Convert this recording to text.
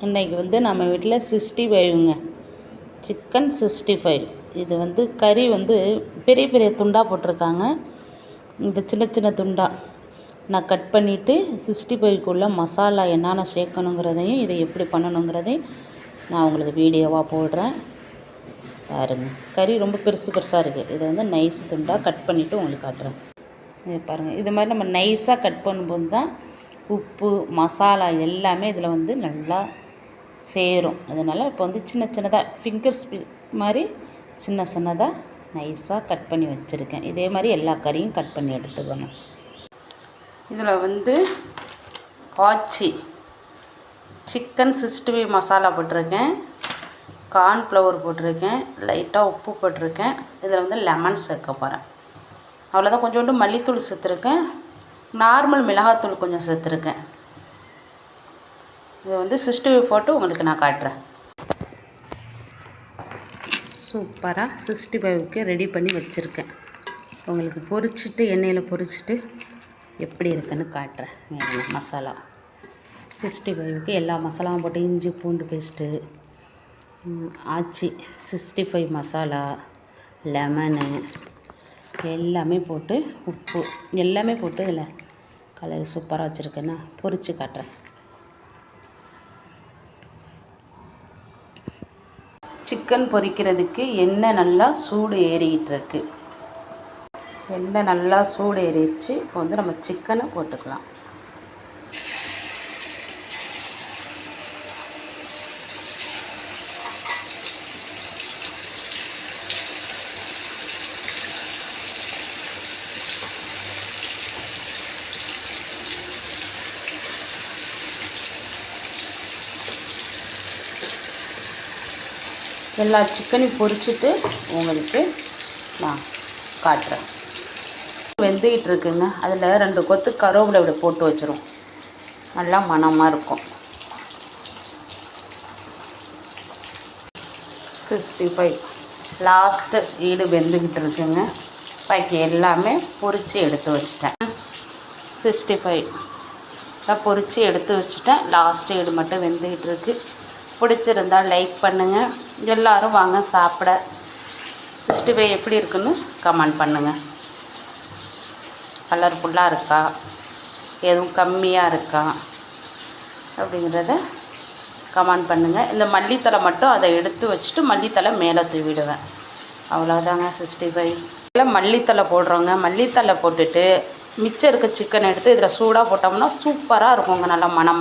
இன்றைக்கி வந்து நம்ம வீட்டில் 65ங்க, சிக்கன் 65. இது வந்து கறி வந்து பெரிய பெரிய துண்டாக போட்டிருக்காங்க. இந்த சின்ன சின்ன துண்டாக நான் கட் பண்ணிவிட்டு 65க்குள்ளே மசாலா என்னென்ன சேர்க்கணுங்கிறதையும் இதை எப்படி பண்ணணுங்கிறதையும் நான் உங்களுக்கு வீடியோவாக போடுறேன் பாருங்கள். கறி ரொம்ப பெருசு பெருசாக இருக்குது. இதை வந்து நைஸ் துண்டாக கட் பண்ணிவிட்டு உங்களுக்கு காட்டுறேன். பாருங்கள், இது மாதிரி நம்ம நைஸாக கட் பண்ணும்போது தான் உப்பு மசாலா எல்லாமே இதில் வந்து நல்லா சேரும். அதனால் இப்போ வந்து சின்ன சின்னதாக ஃபிங்கர்ஸ் மாதிரி சின்ன சின்னதாக நைஸாக கட் பண்ணி வச்சுருக்கேன். இதே மாதிரி எல்லா கறியும் கட் பண்ணி எடுத்துக்கணும். இதில் வந்து ஆச்சி சிக்கன் 65 மசாலா போட்டிருக்கேன், கார்ன்ஃப்ளவர் போட்டிருக்கேன், லைட்டாக உப்பு போட்டிருக்கேன். இதில் வந்து லெமன் சேர்க்க போகிறேன். அவ்வளோதான். கொஞ்சோண்டு மல்லித்தூள் சேர்த்துருக்கேன், நார்மல் மிளகாத்தூள் கொஞ்சம் சேர்த்துருக்கேன். இதை வந்து 65 போட்டு உங்களுக்கு நான் காட்டுறேன். சூப்பராக 65க்கு ரெடி பண்ணி வச்சுருக்கேன். உங்களுக்கு பொரிச்சிட்டு எண்ணெயில் பொரிச்சிட்டு எப்படி இருக்குன்னு காட்டுறேன். மசாலா 65க்கு எல்லா மசாலாவும் போட்டு இஞ்சி பூண்டு பேஸ்ட்டு, ஆச்சி 65 மசாலா, லெமனு எல்லாமே போட்டு உப்பு எல்லாமே போட்டு இதில் கலர் சூப்பராக வச்சுருக்கேன்னா பொரித்து காட்டுறேன். சிக்கன் பொரிக்கிறதுக்கு எண்ணெய் நல்லா சூடு ஏறிக்கிட்டு இருக்கு. எண்ணெய் நல்லா சூடு ஏறிடுச்சு. இப்போ வந்து நம்ம சிக்கனை போட்டுக்கலாம். எல்லா சிக்கனையும் பொரிச்சிட்டு உங்களுக்கு நான் காட்டுறேன். வெந்துக்கிட்டு இருக்குங்க. அதில் 2 கொத்து கருவேப்பிலை இப்படி போட்டு வச்சிரும். நல்லா மணமாக இருக்கும். 65 லாஸ்ட்டு ஈடு வெந்துக்கிட்டு இருக்குங்க. பாக்கி எல்லாமே பொரித்து எடுத்து வச்சிட்டேன். 65 பொரித்து எடுத்து வச்சுட்டேன். லாஸ்ட்டு ஈடு மட்டும் வெந்துக்கிட்டு இருக்குது. பிடிச்சிருந்தால் லைக் பண்ணுங்கள். எல்லோரும் வாங்க சாப்பிட. 65 எப்படி இருக்குன்னு கமெண்ட் பண்ணுங்கள். கலர்ஃபுல்லாக இருக்கா, எதுவும் கம்மியாக இருக்கா அப்படிங்கிறத கமெண்ட் பண்ணுங்கள். இந்த மல்லித்தலை மட்டும் அதை எடுத்து வச்சுட்டு மல்லித்தலை மேலே தூவிடுவேன். அவ்வளோதாங்க 65. இதில் மல்லித்தலை போடுறோங்க. மல்லித்தலை போட்டுட்டு மிச்சம் இருக்க சிக்கன் எடுத்து இதில் சூடாக போட்டோம்னா சூப்பராக இருக்குங்க. நல்லா மணம்